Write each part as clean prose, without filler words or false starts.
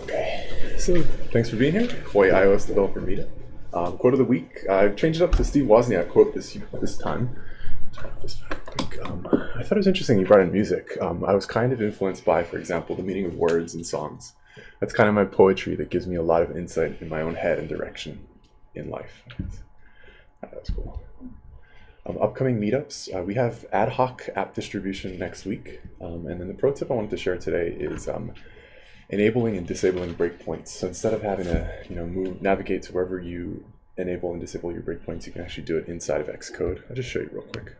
Okay, so thanks for being here. Hawaii iOS Developer Meetup. Quote of the week. I've changed it up to Steve Wozniak quote this time. Turn off this fan real quick. I thought it was interesting you brought in music. I was kind of influenced by, for example, the meaning of words and songs. That's kind of my poetry that gives me a lot of insight in my own head and direction in life. That was cool. Upcoming meetups, we have ad hoc app distribution next week. And then the pro tip I wanted to share today is enabling and disabling breakpoints. So instead of having to navigate to wherever you enable and disable your breakpoints, you can actually do it inside of Xcode. I'll just show you real quick.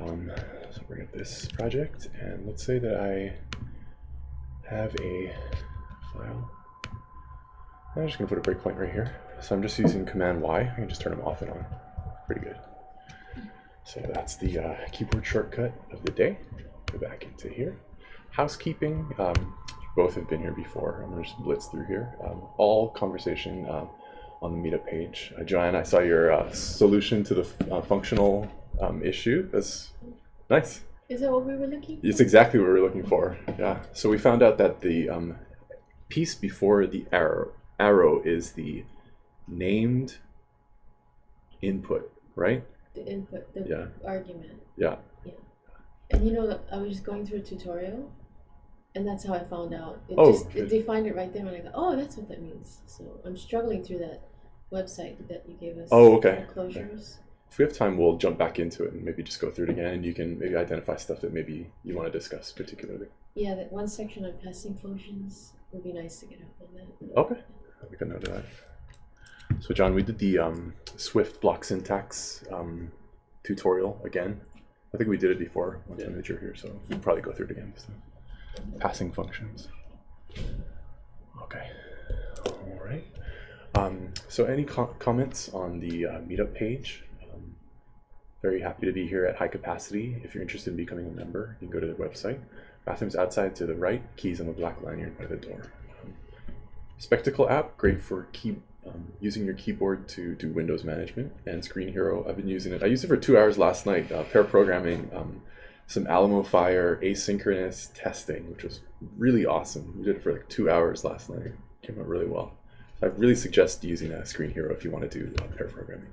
So bring up this project, and let's say that I have a file. I'm just going to put a breakpoint right here. So I'm just using Command Y. I can just turn them off and on. Pretty good. So that's the keyboard shortcut of the day. Go back into here. Housekeeping. Both have been here before. I'm going to just blitz through here. All conversation on the Meetup page. Joanne, I saw your solution to the functional issue. That's nice. Is that what we were looking for? It's exactly what we were looking for. Yeah. So we found out that the piece before the arrow is the named input, right? The input, the argument. Yeah. Yeah. And I was just going through a tutorial, and that's how I found out. It defined it right there, and I go, oh, that's what that means. So I'm struggling through that website that you gave us. Oh, okay. Closures. If we have time, we'll jump back into it and maybe just go through it again, and you can maybe identify stuff that maybe you want to discuss particularly. Yeah, that one section on passing functions would be nice to get up on that. Okay, I'll make a note of that. So John, we did the Swift block syntax tutorial again. I think we did it before one time that you're here, so we'll probably go through it again this time. Passing functions. Okay, all right. So any comments on the Meetup page? Very happy to be here at HICapacity. If you're interested in becoming a member, you can go to the website. Bathrooms outside to the right, keys on the black lanyard by the door. Spectacle app, great for using your keyboard to do Windows management. And Screen Hero, I've been using it. I used it for 2 hours last night, pair programming some Alamo Fire asynchronous testing, which was really awesome. We did it for like 2 hours last night. It came out really well. I really suggest using Screen Hero if you want to do pair programming.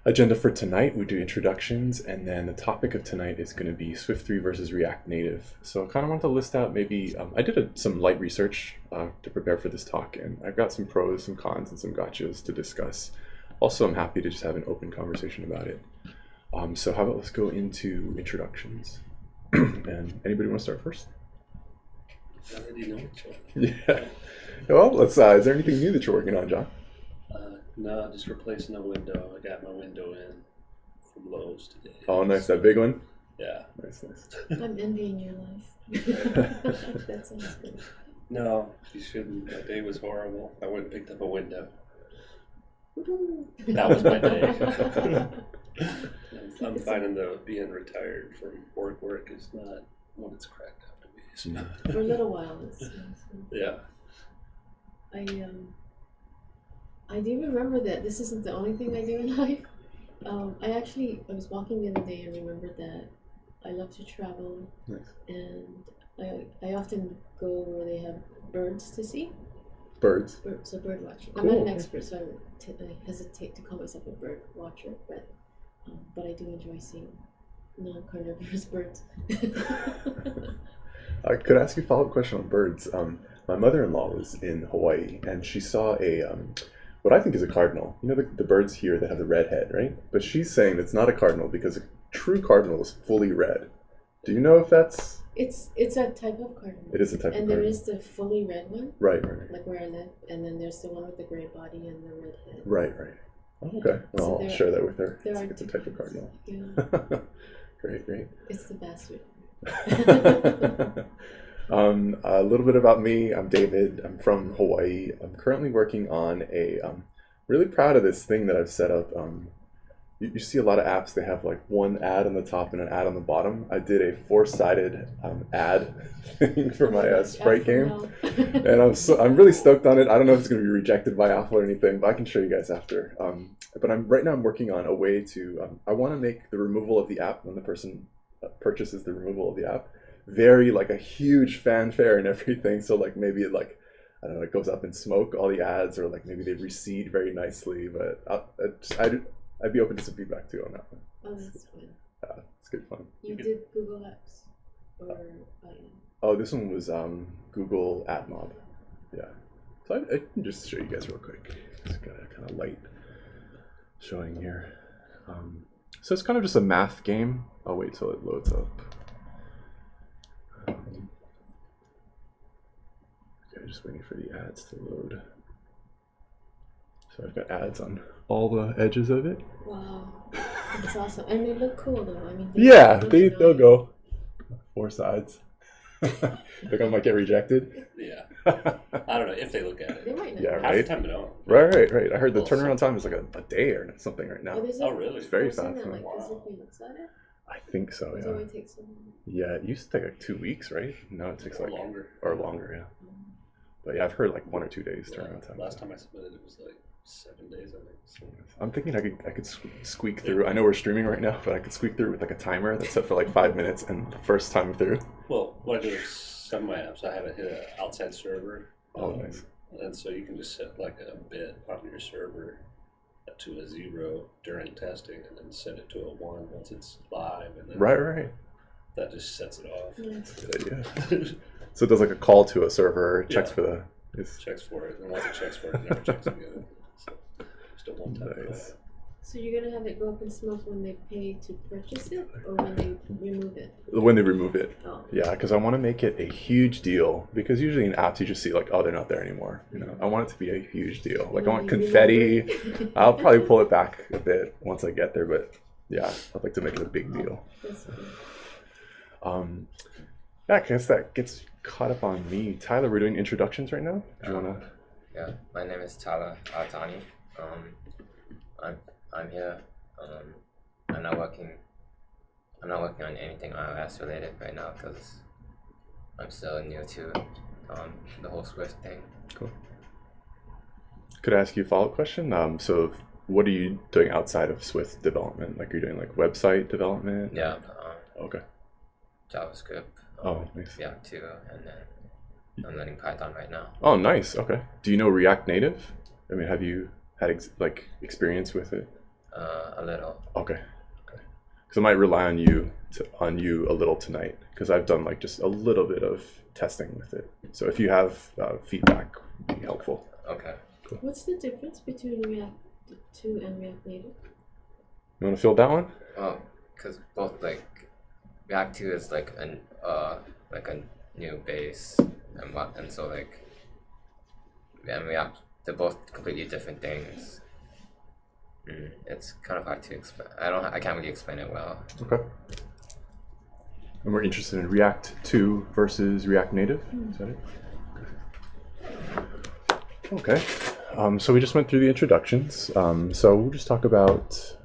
Agenda for tonight, we do introductions, and then the topic of tonight is going to be Swift 3 versus React Native. So I kind of want to list out maybe, I did some light research to prepare for this talk, and I've got some pros, some cons, and some gotchas to discuss. Also, I'm happy to just have an open conversation about it. So how about let's go into introductions. And anybody want to start first? I already know which one. Yeah. Well, let's. Is there anything new that you're working on, John? No, just replacing a window. I got my window in from Lowe's today. Oh, nice. That big one? Yeah. Nice, nice. I'm envying your life. That sounds good. No, you shouldn't. My day was horrible. I went and picked up a window. That was my day. I'm finding that being retired from work is not what it's cracked up to be. So. For a little while, it's Yeah. I do remember that this isn't the only thing I do in life. I was walking the other day and remembered that I love to travel. Nice. And I often go where they have birds to see. Birds? So bird watching. Cool. I'm not an expert, so I hesitate to call myself a bird watcher, but I do enjoy seeing non-carnivorous birds. I could ask you a follow-up question on birds. My mother-in-law was in Hawaii, and she saw what I think is a cardinal. You know the birds here that have the red head, right? But she's saying it's not a cardinal because a true cardinal is fully red. Do you know if that's... It's a type of cardinal. It is a type of cardinal. And there is the fully red one. Right. Like where I live. And then there's the one with the gray body and the red head. Right. Okay. Well, I'll share that with her. It's a type of cardinal. Yeah. Great. It's the bastard. A little bit about me. I'm David. I'm from Hawaii. I'm currently working on really proud of this thing that I've set up. You see a lot of apps, they have like one ad on the top and an ad on the bottom. I did a four-sided ad thing for my Sprite game. And I'm really stoked on it. I don't know if it's going to be rejected by Apple or anything, but I can show you guys after. But right now I'm working on a way to, I want to make the removal of the app when the person purchases the removal of the app very like a huge fanfare and everything. So like maybe it like, I don't know, it goes up in smoke, all the ads, or like maybe they recede very nicely. But I'd be open to some feedback too on that one. Oh, that's fun. It's good fun. You did Google Apps or Oh, this one was Google AdMob. Yeah. So I can just show you guys real quick. It's got a kind of light showing here. So it's kind of just a math game. I'll wait till it loads up. Okay, just waiting for the ads to load. So I've got ads on all the edges of it. Wow, that's awesome, and they look cool though. I mean, yeah, they'll go 4 sides. Like I might get rejected. Yeah, I don't know if they look at it. They might not. Yeah, Half the right. time, no. Right. I heard the turnaround time is like a day or something right now. Oh, really? It's very person fast. that, like, Wow. physically looks at it? I think so. Does it Yeah. only take so long? Yeah, it used to take like 2 weeks, right? No, it takes Or like longer. or longer. Yeah. But yeah, I've heard like 1 or 2 days turnaround time. Last time I submitted, it was like 7 days, I think. So. I'm thinking I could squeak through. I know we're streaming right now, but I could squeak through with like a timer that's set for like 5 minutes, and the first time through. Well, what I do is some of my apps, I haven't hit an outside server. Oh, nice. And so you can just set like a bit on your server to a 0 during testing, and then set it to a 1 once it's live, and then Right. that just sets it off. Nice. Yeah. So it does like a call to a server, checks Yeah. for the. Checks for it, and once it checks for it, it never checks again. So just a one-time Nice. call. So you're gonna have it go up in smoke when they pay to purchase it, or when they remove it? When they remove it. Oh. Yeah, because I want to make it a huge deal. Because usually in apps you just see like, oh, they're not there anymore. You know, I want it to be a huge deal. Like I want confetti. I'll probably pull it back a bit once I get there, but yeah, I'd like to make it a big deal. That's good. Yeah, I guess that gets caught up on me. Tyler, we're doing introductions right now. Do you wanna? Yeah, my name is Tyler Altani. I'm here. I'm not working on anything iOS related right now because I'm still new to the whole Swift thing. Cool. Could I ask you a follow-up question? So what are you doing outside of Swift development? Like, are you doing like website development? Yeah. Okay. JavaScript. Oh, nice. React 2, and then I'm learning Python right now. Oh, nice. Okay. Do you know React Native? I mean, have you had experience with it? A little. Okay. Because I might rely on you a little tonight, because I've done like just a little bit of testing with it. So if you have feedback, would be helpful. Okay. What's the difference between React 2 and React Native? You want to field that one? Well, because both like React 2 is like a new base, and so like and React, they're both completely different things. It's kind of hard to explain. I can't really explain it well. Okay. And we're interested in React 2 versus React Native. Is that it? Okay. So we just went through the introductions. So we'll just talk about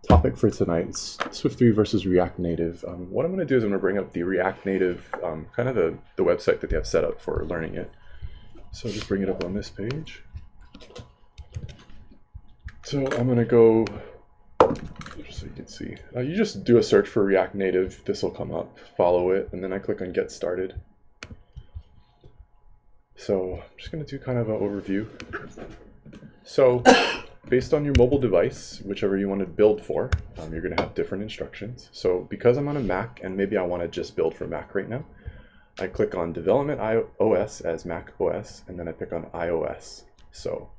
topic for tonight's Swift 3 versus React Native. What I'm going to do is I'm going to bring up the React Native, kind of the website that they have set up for learning it. So I'll just bring it up on this page. So I'm going to go, just so you can see, you just do a search for React Native. This will come up, follow it, and then I click on Get Started. So I'm just going to do kind of an overview. So based on your mobile device, whichever you want to build for, you're going to have different instructions. So because I'm on a Mac and maybe I want to just build for Mac right now, I click on Development OS as Mac OS, and then I pick on iOS. So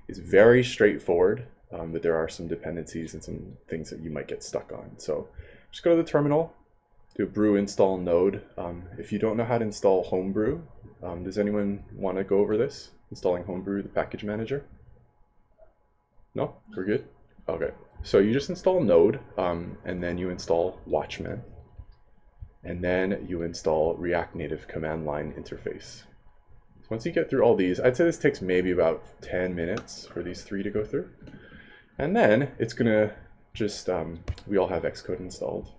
it's very straightforward, but there are some dependencies and some things that you might get stuck on. So just go to the terminal, do a brew install node. If you don't know how to install Homebrew, does anyone want to go over this? Installing Homebrew, the package manager? No? We're good? Okay. So you just install Node, and then you install Watchman. And then you install React Native command line interface. So once you get through all these, I'd say this takes maybe about 10 minutes for these 3 to go through. And then it's gonna just, we all have Xcode installed.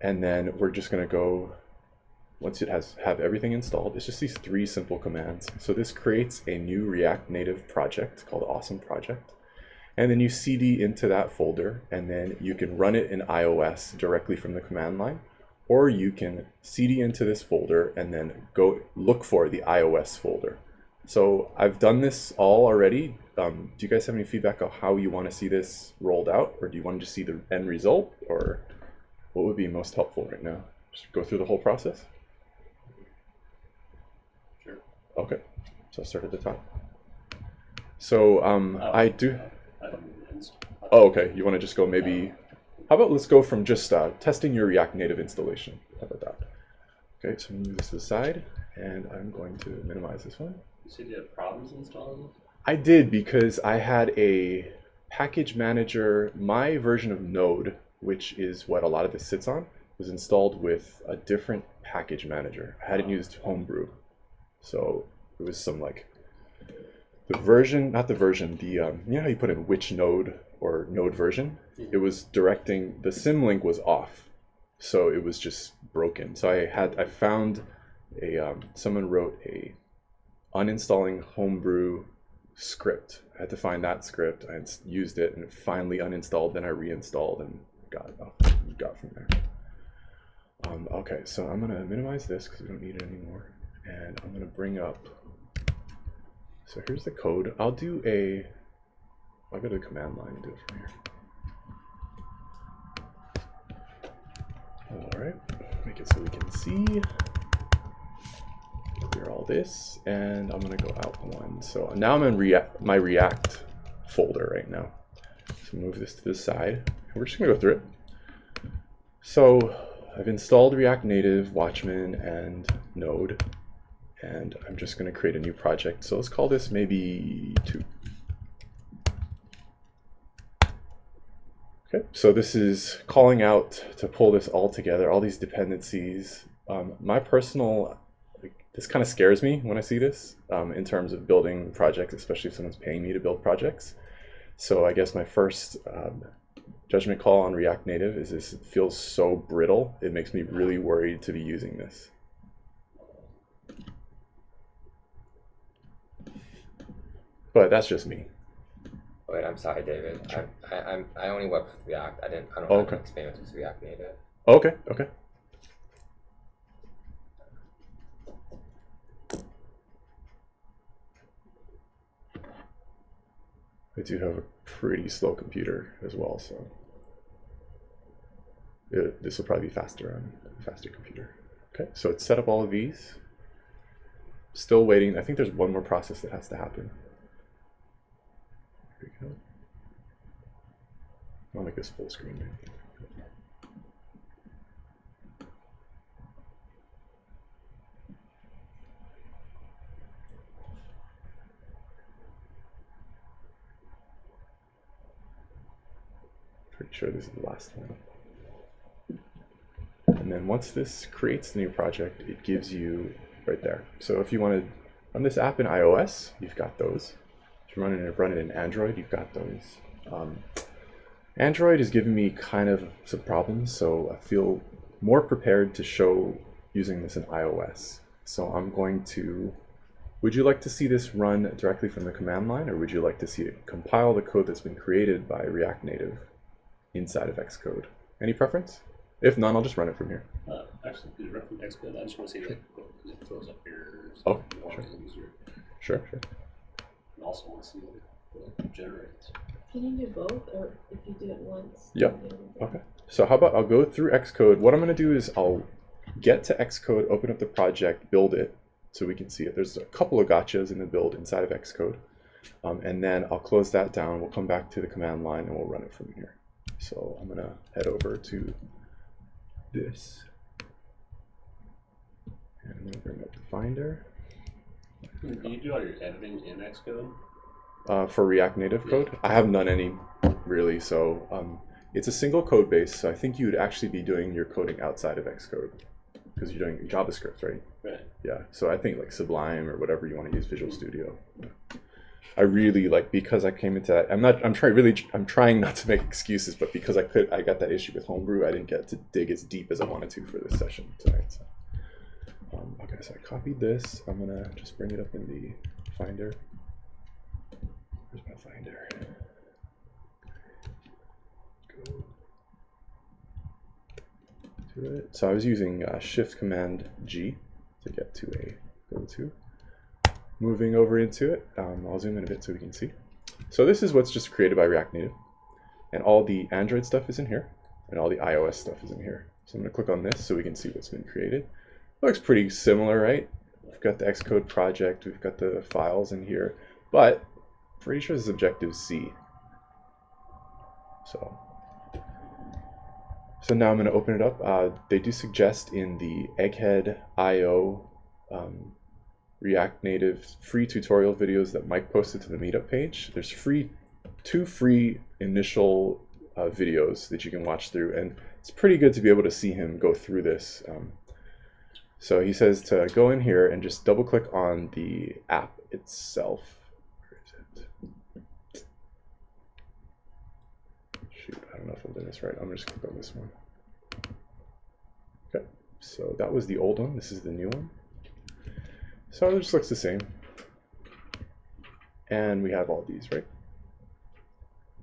And then we're just gonna go, once it have everything installed, it's just these 3 simple commands. So this creates a new React Native project called Awesome Project. And then you cd into that folder, and then you can run it in iOS directly from the command line, or you can cd into this folder and then go look for the iOS folder. So I've done this all already. Do you guys have any feedback on how you want to see this rolled out, or do you want to just see the end result, or what would be most helpful right now? Just go through the whole process? Sure. Okay, so I'll start at the top. So I do. Oh, okay. You want to just go maybe. How about let's go from just testing your React Native installation. How about that? Okay, so move this to the side, and I'm going to minimize this one. You said you had problems installing it? I did, because I had a package manager. My version of Node, which is what a lot of this sits on, was installed with a different package manager. I hadn't used Homebrew. So it was some like the version, not the version, the, you know how you put in which node or node version? It was directing, the symlink was off. So it was just broken. So I found a, someone wrote a uninstalling Homebrew script. I had to find that script. I used it and it finally uninstalled. Then I reinstalled and got from there. Okay, so I'm gonna minimize this because we don't need it anymore. And I'm gonna bring up, so here's the code. I'll go to the command line and do it from here. All right, make it so we can see. Clear all this, and I'm gonna go out one. So now I'm in my React folder right now. So move this to the side, and we're just gonna go through it. So I've installed React Native, Watchman, and Node, and I'm just gonna create a new project. So let's call this maybe 2. Okay, so this is calling out to pull this all together, all these dependencies. My personal, this kind of scares me when I see this in terms of building projects, especially if someone's paying me to build projects. So I guess my first judgment call on React Native is this feels so brittle. It makes me really worried to be using this. But that's just me. Wait, I'm sorry, David. Sure. I only work with React. I don't Oh, have okay. experience with React Native. Okay, okay. I do have a pretty slow computer as well, so this will probably be faster on a faster computer. Okay, so it's set up all of these. Still waiting. I think there's one more process that has to happen. Here we go. I'll make this full screen. Maybe. Pretty sure this is the last one. And then once this creates the new project, it gives you right there. So if you want to run this app in iOS, you've got those. If you run it in Android, you've got those. Android is giving me kind of some problems, so I feel more prepared to show using this in iOS. So I'm going to, would you like to see this run directly from the command line, or would you like to see it compile the code that's been created by React Native inside of Xcode? Any preference? If none, I'll just run it from here. Actually, you run from Xcode. I just want to see like it throws up errors. Oh, sure. Sure. And also want to see what it generates. Can you do both, or if you do it once? Yep. Okay. So how about I'll go through Xcode. What I'm going to do is I'll get to Xcode, open up the project, build it, so we can see it. There's a couple of gotchas in the build inside of Xcode. And then I'll close that down. We'll come back to the command line and we'll run it from here. So I'm going to head over to this. And I'm going to bring up the Finder. Can you do all your editing in Xcode? For React Native code? I have none any, really. So it's a single code base. So I think you'd actually be doing your coding outside of Xcode because you're doing JavaScript, right? Right. Yeah. So I think like Sublime or whatever you want to use, Visual Studio. I really like, because I came into that. I'm trying not to make excuses, but because I got that issue with Homebrew, I didn't get to dig as deep as I wanted to for this session tonight. So. Okay, so I copied this. I'm gonna just bring it up in the Finder. Where's my Finder? Go to it. So I was using Shift Command G to get to a go-to. Moving over into it, I'll zoom in a bit so we can see. So this is what's just created by React Native. And all the Android stuff is in here, and all the iOS stuff is in here. So I'm going to click on this so we can see what's been created. Looks pretty similar, right? We've got the Xcode project, we've got the files in here, but I'm pretty sure this is Objective-C. So now I'm going to open it up. They do suggest in the Egghead IO React Native free tutorial videos that Mike posted to the Meetup page. There's two free initial videos that you can watch through, and it's pretty good to be able to see him go through this. So he says to go in here and just double click on the app itself. Where is it? Shoot, I don't know if I'm doing this right. I'm gonna just click on this one. Okay, so that was the old one. This is the new one. So it just looks the same. And we have all these, right?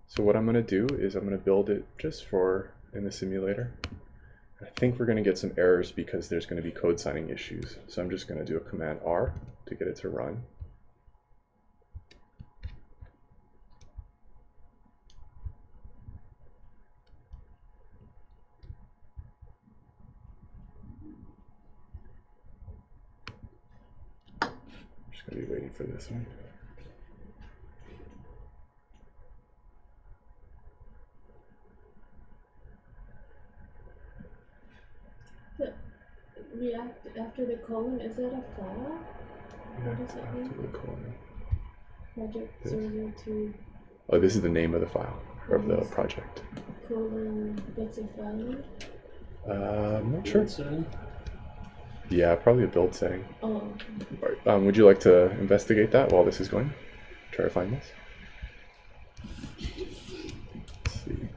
So what I'm going to do is I'm going to build it just for in the simulator. I think we're going to get some errors because there's going to be code signing issues. So I'm just going to do a Command R to get it to run. Just going to be waiting for this one. React after the colon, is that a file? What does that mean? After the colon. Project 002. Oh, this is the name of the file, or of the project. Colon, that's a file name? I'm not sure. Yeah, probably a build setting. Oh. Right. Would you like to investigate that while this is going? Try to find this. Let's see.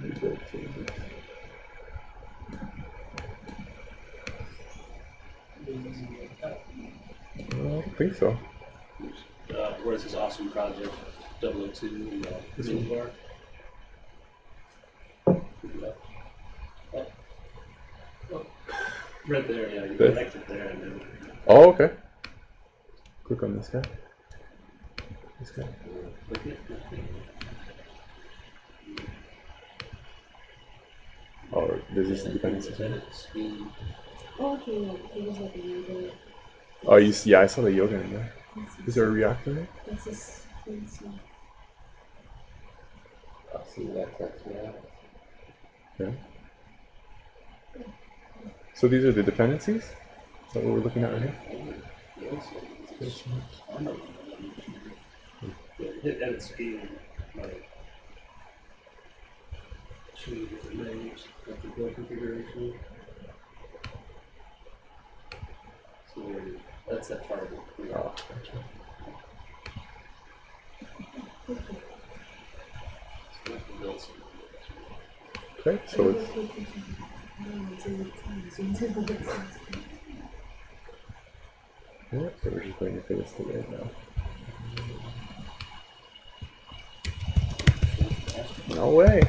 Rebuild changes. I don't think so. Where's this awesome project 002 in the middle bar? Oh, right there, yeah, you connect it there and then. Oh, okay. Click on this guy. This guy. Click it. Oh, this is the dependency. Oh, okay, yeah, it was like a yoga. Oh, yeah, I saw the yoga in there. Is there a React in there? That's this fancy. I'll see that text now. Yeah. So these are the dependencies? Is that what we're looking at right here? Hit edit scheme. Show you different names, like the build configuration. So that's that target. Oh, gotcha. Okay, so it's yeah, so we're just waiting for this to load now. No way.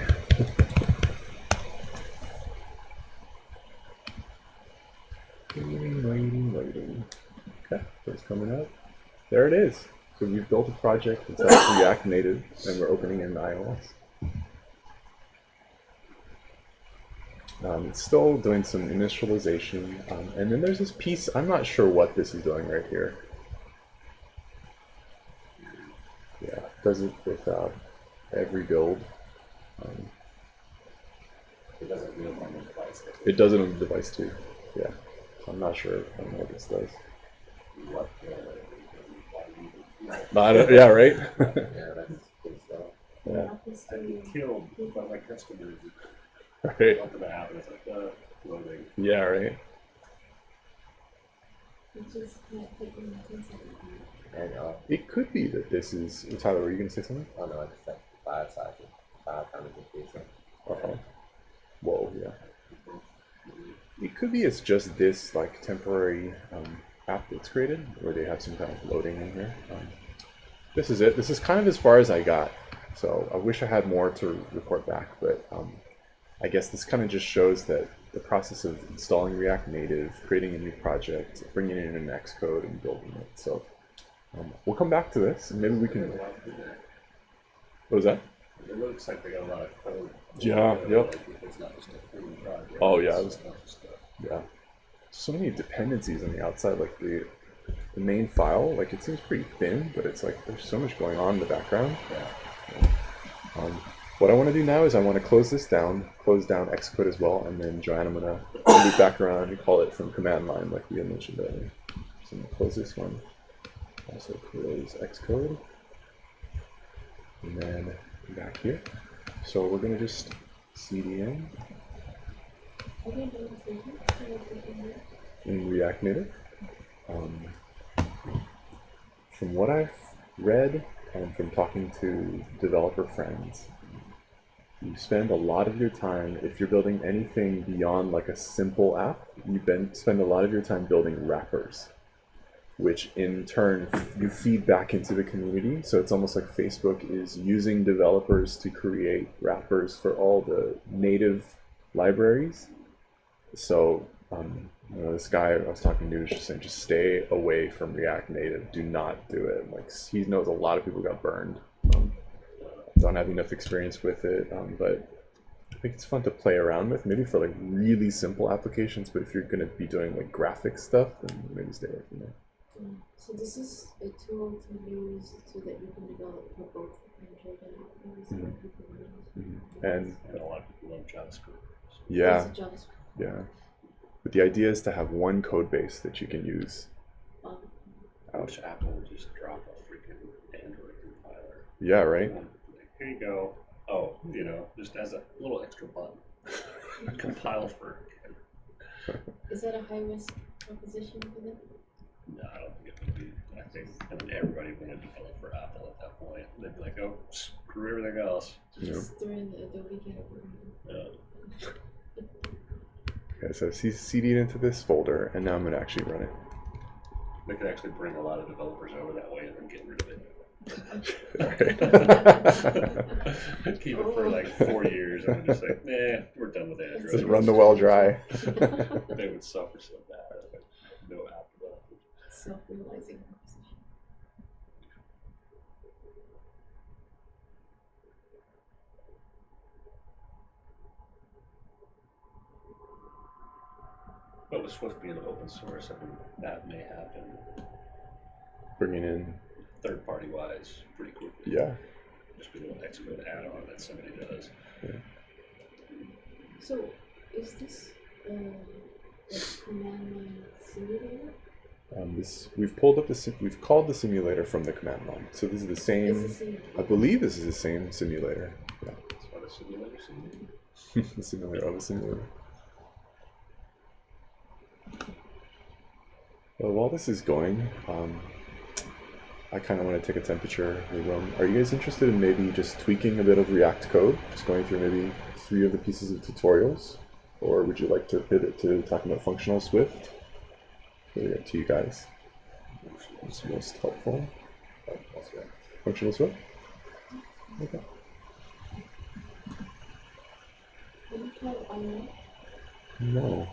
Waiting. Okay, so it's coming up. There it is. So we've built a project that's React Native, and we're opening in iOS. It's still doing some initialization, and then there's this piece. I'm not sure what this is doing right here. Yeah, it does it with every build. It doesn't do it on the device. It does it on the device too. Yeah, so I'm not sure. I don't know what this does. What? Yeah, right. Yeah, that's good stuff. Yeah. I'd be killed by my customers. Right. Open the app and it's like, loading. Yeah, right. And It could be that this is. Tyler, were you going to say something? oh no, it's like 5 sizes. 5 times increasing. Uh-oh. Whoa, yeah. It could be it's just this like temporary app that's created, where they have some kind of loading in here. this is it. This is kind of as far as I got. So I wish I had more to report back, but I guess this kind of just shows that the process of installing React Native, creating a new project, bringing it in an Xcode, and building it. So we'll come back to this, and maybe we can. What was that? It looks like they got a lot of code. Yeah. Yep. It's not just a free project. Oh yeah. Yeah. So many dependencies on the outside, like the main file. Like it seems pretty thin, but it's like there's so much going on in the background. Yeah. What I want to do now is I want to close this down, close down Xcode as well, and then Joanne, I'm going to move back around and call it from command line like we had mentioned earlier. So I'm going to close this one, also close Xcode, and then back here. So we're going to just cd in React Native. From what I've read and from talking to developer friends, you spend a lot of your time, if you're building anything beyond like a simple app, you spend a lot of your time building wrappers, which in turn you feed back into the community. So it's almost like Facebook is using developers to create wrappers for all the native libraries. So this guy I was talking to was just saying, just stay away from React Native. Do not do it. Like he knows a lot of people got burned. Don't have enough experience with it, but I think it's fun to play around with, maybe for like really simple applications. But if you're going to be doing like graphic stuff, then maybe stay away from that. So this is a tool to use so that you can develop for both Android and iOS. And a lot of people love JavaScript. Yeah, JavaScript. yeah. But the idea is to have one code base that you can use. I wish Apple would just drop a freaking Android compiler. Yeah, right? Here you go. Oh, just as a little extra button. Compile for. Is that a high risk proposition for them? No, I don't think it would be. I think everybody would develop for Apple at that point. They'd be like, oh, screw everything else. Just throw in the Adobe category. Okay, so he's CD'd into this folder, and now I'm going to actually run it. They could actually bring a lot of developers over that way and then get rid of it. Keep it for like 4 years and just like, we're done with Android. Just run the well dry. They would suffer so bad. No app development. Self-realizing proposition. But with Swift being open source, I mean, that may happen. Bringing in third-party wise pretty quickly. Yeah. Just be a little Xcode add-on that somebody does. Yeah. So, is this a command line simulator? We've called the simulator from the command line. So this is the same. I believe this is the same simulator. Yeah. It's not a simulator. The simulator of a simulator. Well, while this is going, I kind of want to take a temperature of the room. Are you guys interested in maybe just tweaking a bit of React code? Just going through maybe 3 of the pieces of tutorials? Or would you like to pivot to talking about functional Swift? Really up to you guys. What's most helpful? Functional Swift? Okay. Have you tried IO? No.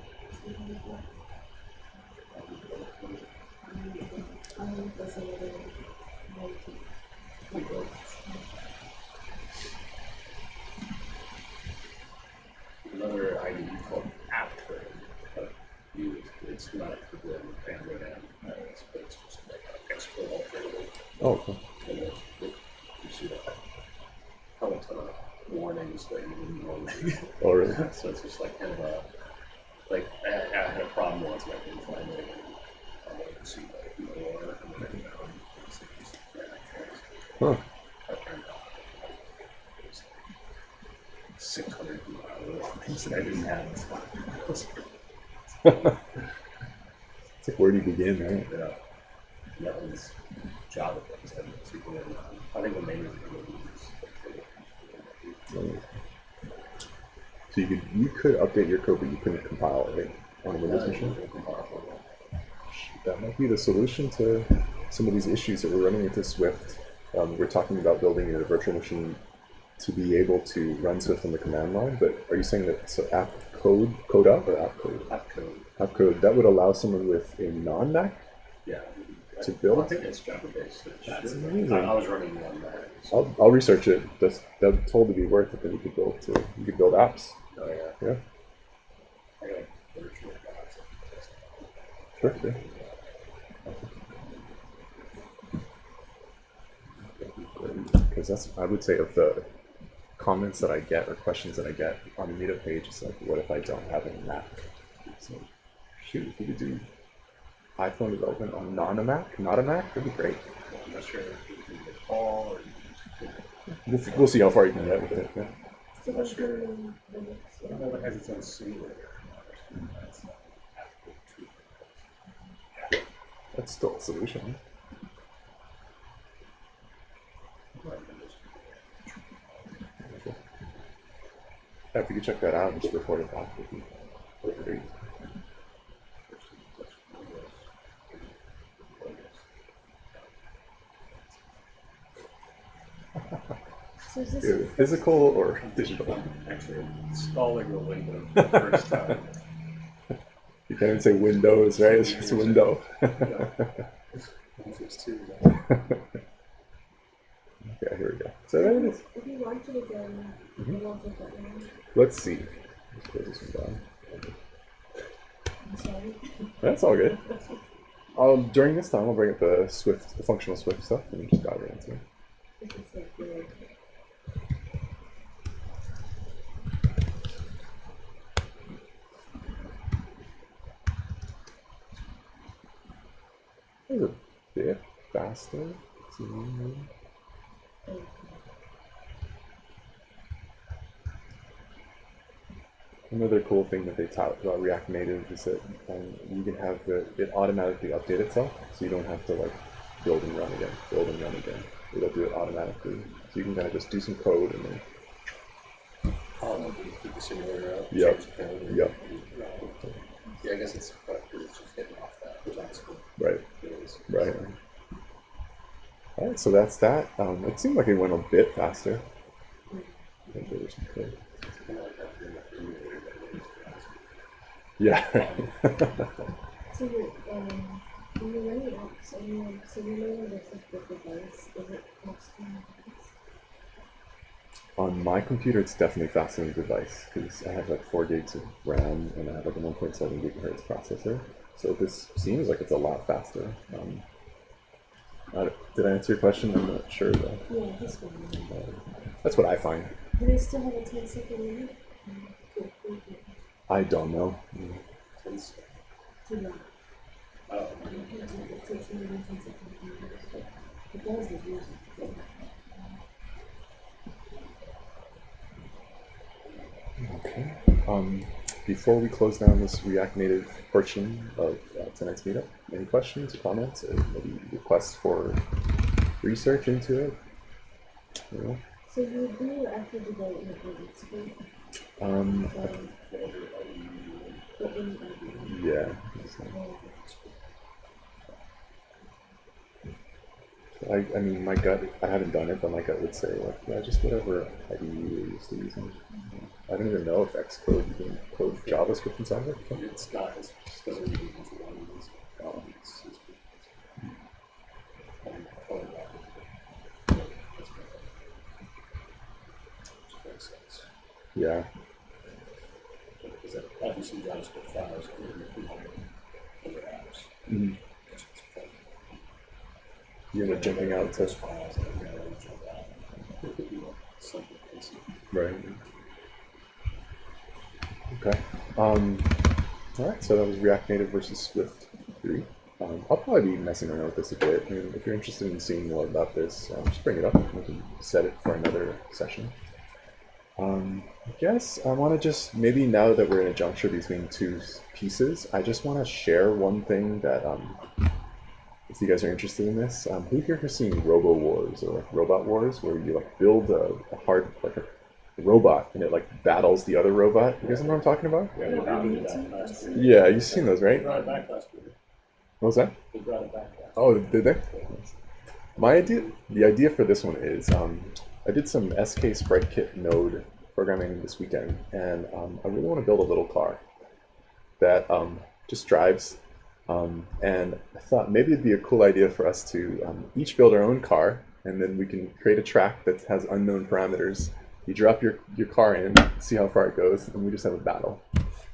Another IDE called AppTurn. It's not for the Android and iOS, but it's just like an Xcode alternative. Oh, cool. And then you see that how a ton of warnings that you didn't normally get. Oh, really? So it's just like kind of a, like I had a problem once and I couldn't find it. I wanted to see like more, and then I found these things. Huh. I turned out it was like 600 warnings that I didn't have before. It's like, where do you begin, right? Yeah. That was Java things. I think the main reason So you could update your code, but you couldn't compile it, right? On a Windows machine? That might be the solution to some of these issues that we're running into Swift. we're talking about building a virtual machine to be able to run Swift on the command line, but are you saying that app code up or app code? App code, that would allow someone with a non-Mac to build? Well, I think it's Java-based. That's amazing. I was running one Mac. So. I'll research it. That's told to be worth it that you could build apps. Oh, yeah. Yeah. I got virtual apps. Sure. Yeah. Because that's, I would say, of the comments that I get or questions that I get on the Meetup page, it's like, what if I don't have a Mac? So, shoot, if we could do iPhone development on not a Mac, that'd be great. I'm not sure if you can get all or We'll see how far you can get with it. Yeah. So I'm not sure. the I don't know if it has its own simulator. That's still a solution. Yeah, if you could check that out and just report it back, would be great. So is this Physical or digital? Actually, installing the window for the first time. You can't even say Windows, right? It's just window. It's too. Okay, here we go. So there it is. if you want it again, you want it that one. Let's see. Let's close this one down. I'm sorry. That's all good. During this time, I'll bring up the functional Swift stuff, and just dive right into it. This is like good. It's a bit faster. Another cool thing that they taught about React Native is that you can have it automatically update itself, so you don't have to like build and run again. It'll do it automatically. So you can kind of just do some code and then. Keep the simulator up. Yep. Change the code. Yep. Yeah, I guess it's just getting off that. JavaScript. Right. It is. Right. All right. So that's that. It seemed like it went a bit faster. I think there was some code. It's kind of like that in the emulator that it is JavaScript. Yeah. So when you're running apps on your simulator versus the device, is it faster on the device? On my computer, it's definitely faster than the device because I have like 4 gigs of RAM and I have like a 1.7 gigahertz processor. So this seems like it's a lot faster. Did I answer your question? I'm not sure though. Yeah, this one. That's what I find. Do they still have a 10-second limit? I don't know. 10 seconds. Too long. Oh, It takes more than 10 seconds. It does the music. Okay. Before we close down this React Native portion of tonight's meetup, any questions or comments, or maybe requests for research into it? You know? So you do active development in Xcode? Yeah. I mean, my gut, I haven't done it, but my gut would say, like, yeah, just whatever IDE you're used to using. I don't even know if Xcode, you can code JavaScript inside of it. it's not. It just doesn't really use one. It's makes sense. Yeah. Because obviously JavaScript files are other apps. Mm-hmm. You end up jumping out to. Files that jump out. It could be something basic. Right. Okay. All right. So that was React Native versus Swift 3. I'll probably be messing around with this a bit. I mean, if you're interested in seeing more about this, just bring it up. We can set it for another session. I guess I want to just, maybe now that we're in a juncture between two pieces, I just want to share one thing that, if you guys are interested in this, who here has seen Robo Wars or like Robot Wars, where you like build a robot and it like battles the other robot? You guys know what I'm talking about? Yeah, they did that last year. Yeah, you've seen those, They right? brought it back last year. What was that? They brought it back last year. Oh, did they? The idea for this one is I did some SK Sprite Kit node programming this weekend, and I really want to build a little car that just drives. And I thought maybe it'd be a cool idea for us to each build our own car, and then we can create a track that has unknown parameters. You drop your car in, see how far it goes, and we just have a battle.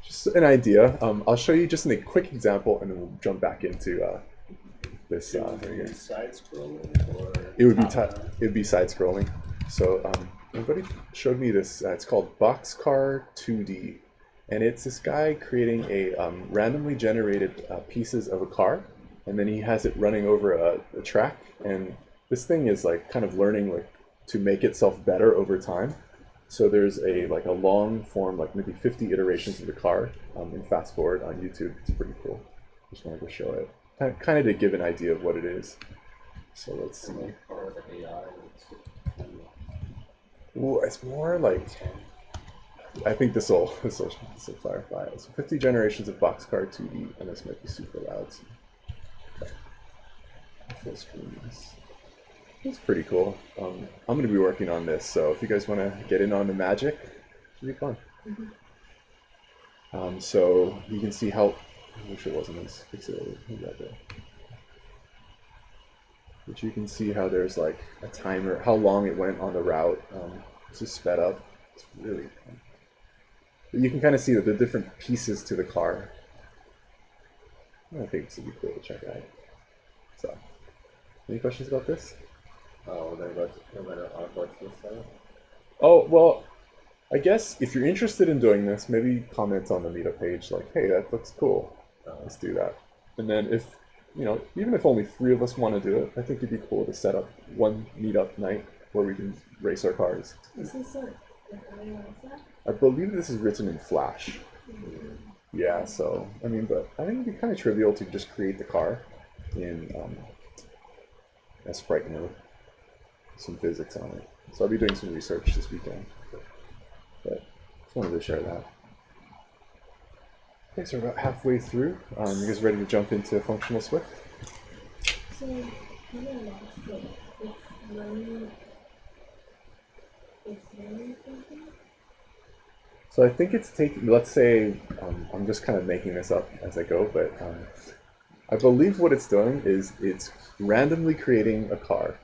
Just an idea. I'll show you just in a quick example, and then we'll jump back into this. Side scrolling or it would be side scrolling. So everybody showed me this. It's called Boxcar 2D. And it's this guy creating a randomly generated pieces of a car, and then he has it running over a track. And this thing is like kind of learning like to make itself better over time. So there's a long form, like maybe 50 iterations of the car in fast forward on YouTube. It's pretty cool. Just wanted to show it, kind of to give an idea of what it is. So let's see. Ooh, it's more like. I think this will clarify it. So 50 generations of Boxcar 2D, and this might be super loud. So. Full screen this. It's pretty cool. I'm going to be working on this, so if you guys want to get in on the magic, it should be fun. So you can see how. I wish it wasn't as pixelated. But you can see how there's like a timer, how long it went on the route. This is sped up. It's really fun. You can kind of see the different pieces to the car. I think this would be cool to check out. So, any questions about this? Oh, then what's this side? Oh, well, I guess if you're interested in doing this, maybe comment on the Meetup page like, hey, that looks cool. Let's do that. And then if, even if only 3 of us want to do it, I think it'd be cool to set up one Meetup night where we can race our cars. Is this I believe this is written in Flash. Yeah, so, but I think it'd be kind of trivial to just create the car in a sprite node, some physics on it. So I'll be doing some research this weekend. But just wanted to share that. Okay, so we're about halfway through. You guys ready to jump into functional Swift? So, So I think it's taking, let's say, I'm just kind of making this up as I go, but I believe what it's doing is it's randomly creating a car,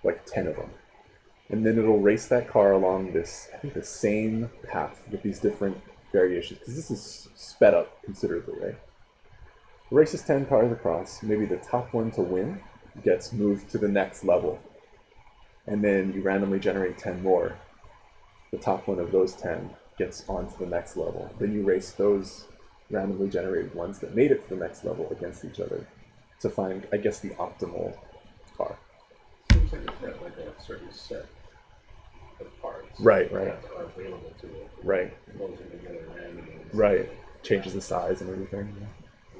like 10 of them. And then it'll race that car along this, I think the same path with these different variations, because this is sped up considerably, right? It races 10 cars across, maybe the top one to win gets moved to the next level. And then you randomly generate 10 more. The top one of those 10 gets onto the next level. Then you race those randomly generated ones that made it to the next level against each other to find, I guess, the optimal car. Seems like it's got like a certain set of parts. Right. That are available to it. Right. It goes in together randomly. Right. Changes the size and everything.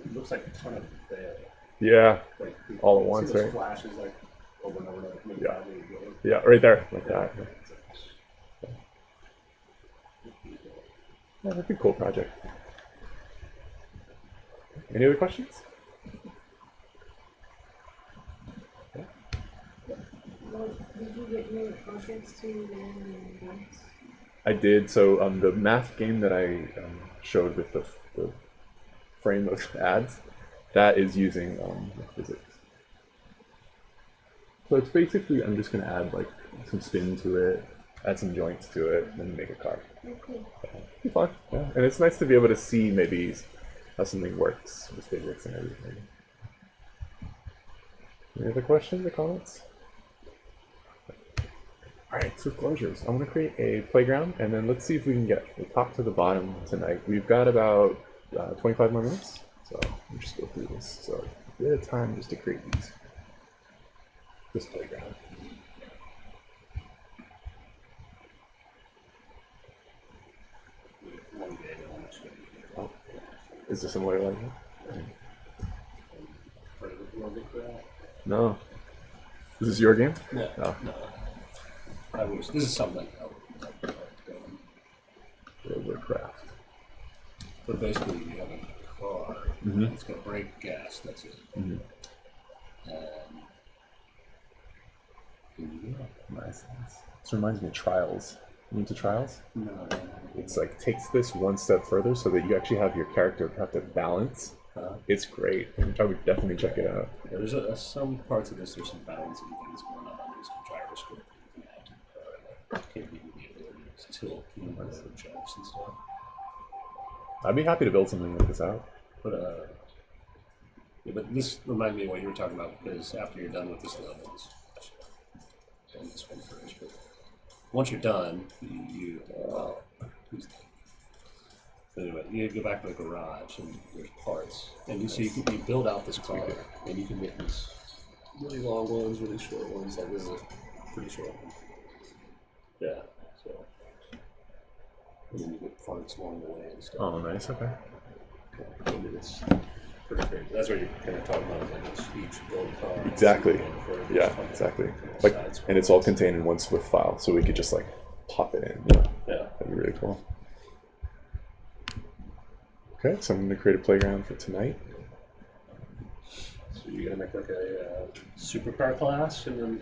It looks like a ton of them fail. Yeah. Like, all at once, see those right? flashes like over and over and over. Yeah. Yeah, right there, like that. Yeah, that'd be a cool project. Any other questions? Well, did you get your projects to land in Box? I did. So the math game that I showed with the frame of ads, that is using physics. So it's basically, I'm just going to add like some spin to it, add some joints to it, and make a car. Okay. It'd be fun, yeah. And it's nice to be able to see maybe how something works with physics and everything. Any other questions or comments? All right, so closures. I'm going to create a playground, and then let's see if we can get from the top to the bottom tonight. We've got about 25 more minutes, so we'll just go through this. So a bit of time just to create this playground. Oh, is there somewhere like that? No. Is this your game? No. Oh. No. This is something. Rovercraft. But basically, you have a car. It's got brake gas. That's it. And Nice. This reminds me of Trials. You into Trials? No. It's like takes this one step further so that you actually have your character have to balance. It's great. I would definitely check it out. Yeah, there's some parts of this. There's some balancing things going on. There's some gyroscope that you can add to the car. Like, can't be the ability to tilt, jumps and stuff. I'd be happy to build something like this out. But but this reminded me of what you were talking about, because after you're done with this level, done this one first. But once you're done, anyway, you go back to the garage and there's parts, and you see you build out this car, and you can make these really long ones, really short ones. Like this is a pretty short one. Yeah. So, and then you get parts along the way and stuff. Oh, nice. Okay. And it's pretty crazy. That's what you're kind of talking about. Like each build car. Exactly. Yeah, exactly. Like, and it's all contained in one Swift file, so we could just like pop it in. Yeah. That'd be really cool. Okay, so I'm going to create a playground for tonight. So you're gonna make like a supercar class, and then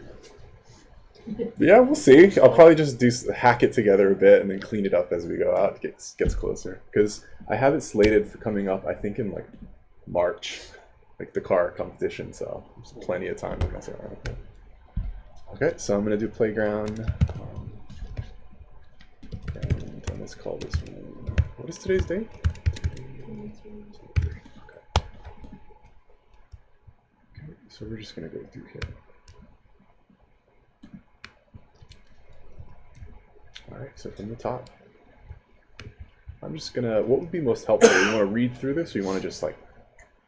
Yeah, we'll see. I'll probably just hack it together a bit and then clean it up as we go out. It gets closer, because I have it slated for coming up, I think, in like March, like the car competition. So there's plenty of time to mess around with it. Okay, so I'm going to do playground. And let's call this one. What is today's date? Okay, so we're just going to go through here. Alright, so from the top, I'm just going to, what would be most helpful? You want to read through this, or you want to just like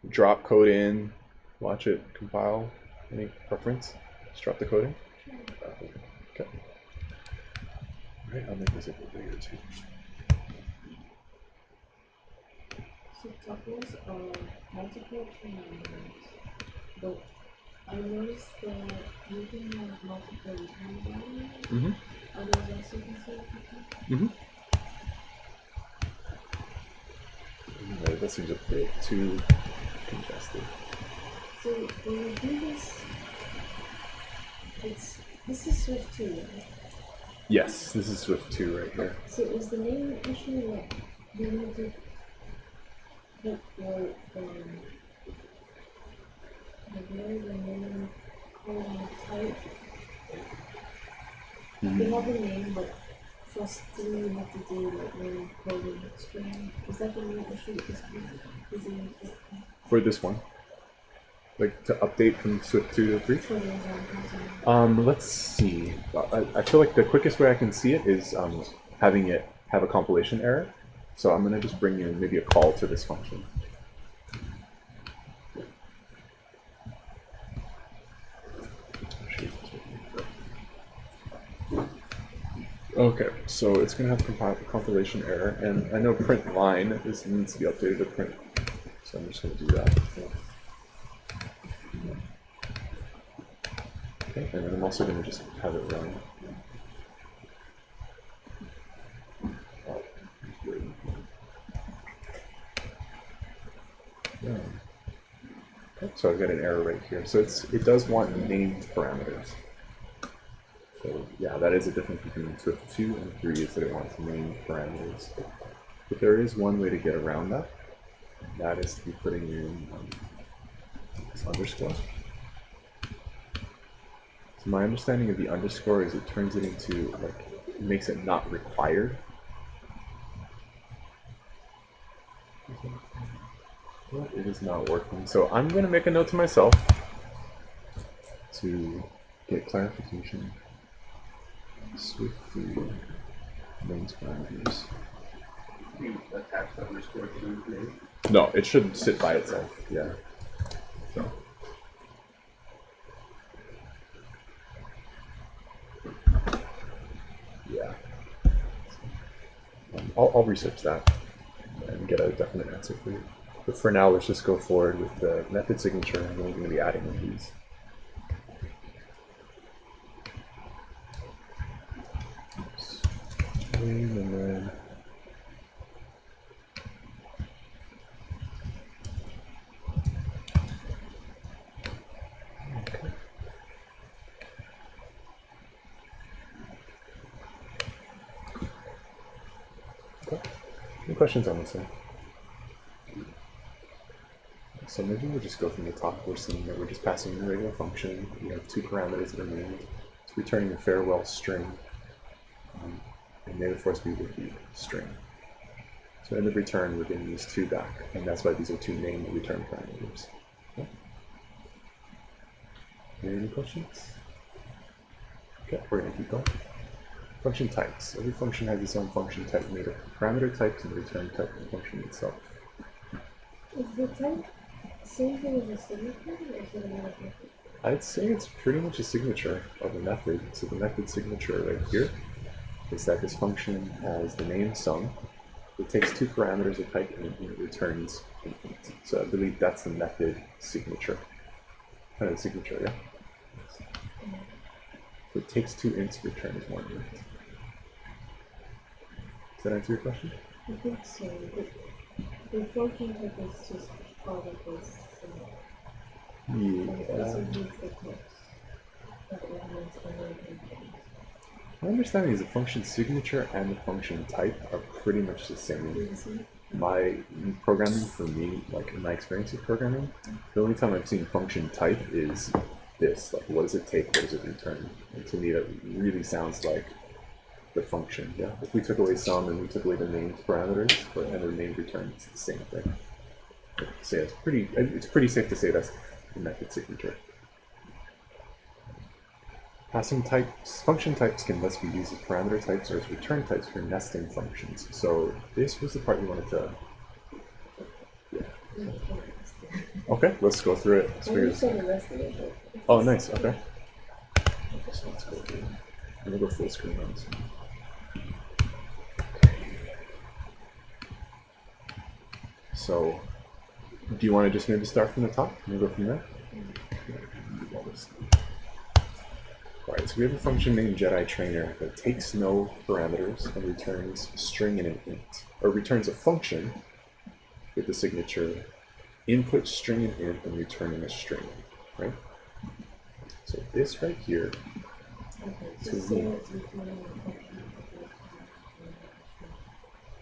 drop code in, watch it compile? Any preference? Just drop the code in? Okay. Alright, I'll make this a bit bigger too. So tuples are multiple parameters, but I noticed that you can have multiple return values. Mm-hmm. Are those also considered tuples? Mm-hmm. Right, that seems a bit too congested. So when we do this, this is Swift 2, right? Yes, this is Swift 2 right here. So is the main issue that you need to put your the name colon type? They have a name, but for us to you have to do like name colon string. Is that the main issue with this one? For this one? Like to update from Swift 2 to 3? For the example. Let's see. I feel like the quickest way I can see it is having it have a compilation error. So I'm going to just bring in maybe a call to this function. Okay, so it's going to have compilation error, and I know print line needs to be updated to print, so I'm just going to do that. Okay, and then I'm also going to just have it run. Yeah. Okay, so I've got an error right here. So it does want named parameters. So yeah, that is a difference between Swift 2 and 3 is that it wants named parameters. But there is one way to get around that. And that is to be putting in this underscore. So my understanding of the underscore is it turns it into, like, it makes it not required. But it is not working. So I'm going to make a note to myself to get clarification. Swift 3 names parameters. you attach the underscore to the name. No, it should sit by itself. Yeah. So. Yeah. I'll research that and get a definite answer for you. But for now, let's just go forward with the method signature, and then we're going to be adding in these. Oops. And then Okay. Any questions on this one? So maybe we'll just go from the top. We're seeing that we're just passing in a regular function. We have two parameters that are named. It's returning a farewell string. And may the force be with you string. So in the return, we're getting these two back. And that's why these are two named return parameters. Okay. Any questions? Okay, we're going to keep going. Function types. Every function has its own function type made of parameter types and the return type of the function itself. Is the type same thing as a signature, or is it another method? I'd say it's pretty much a signature of a method. So the method signature right here is that this function has the name sum. It takes two parameters of type and it returns an int. So I believe that's the method signature. Kind of signature, yeah? So it takes two ints, returns one int. Does that answer your question? I think so. The function type is just part of this. My understanding is the function signature and the function type are pretty much the same. My programming for me, like in my experience with programming, the only time I've seen function type is this, like what does it take, what does it return? And to me that really sounds like the function, yeah. If we took away sum and we took away the named parameters and the named return, it's the same thing. So yeah, it's pretty safe to say that's the method signature. Passing types, function types can thus be used as parameter types or as return types for nesting functions. So this was the part we wanted to. Yeah. Okay, let's go through it. Let's figure this out. Oh, nice. Okay. So let's go through. I'm gonna go full screen on this one. So, do you want to just maybe start from the top and we'll go from there? Alright, so we have a function named Jedi Trainer that takes no parameters and returns a string and an int, or returns a function with the signature input string and int and returning a string, right? So this right here,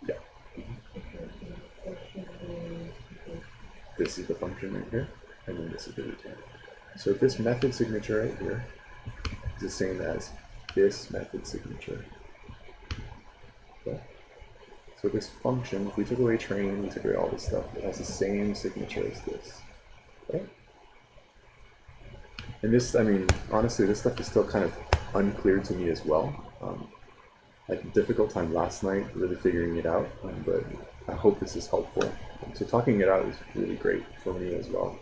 yeah. This is the function right here, and then this is the return. So this method signature right here is the same as this method signature. Okay. So this function, if we took away train, we took away all this stuff, it has the same signature as this. Okay. And this, I mean, honestly, this stuff is still kind of unclear to me as well. I had a difficult time last night really figuring it out, but I hope this is helpful. So talking it out is really great for me as well.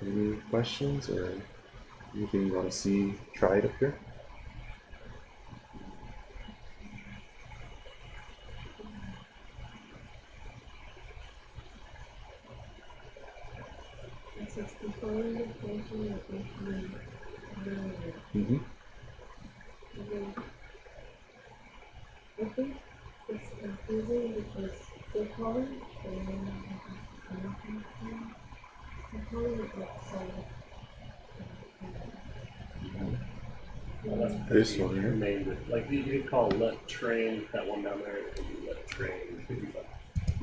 Any questions or anything you want to see tried up here? Mm-hmm. I think it's confusing because they're calling training they're calling it outside. Well, that's This one here. Made, like you could call let train, that one down there, it could be let train.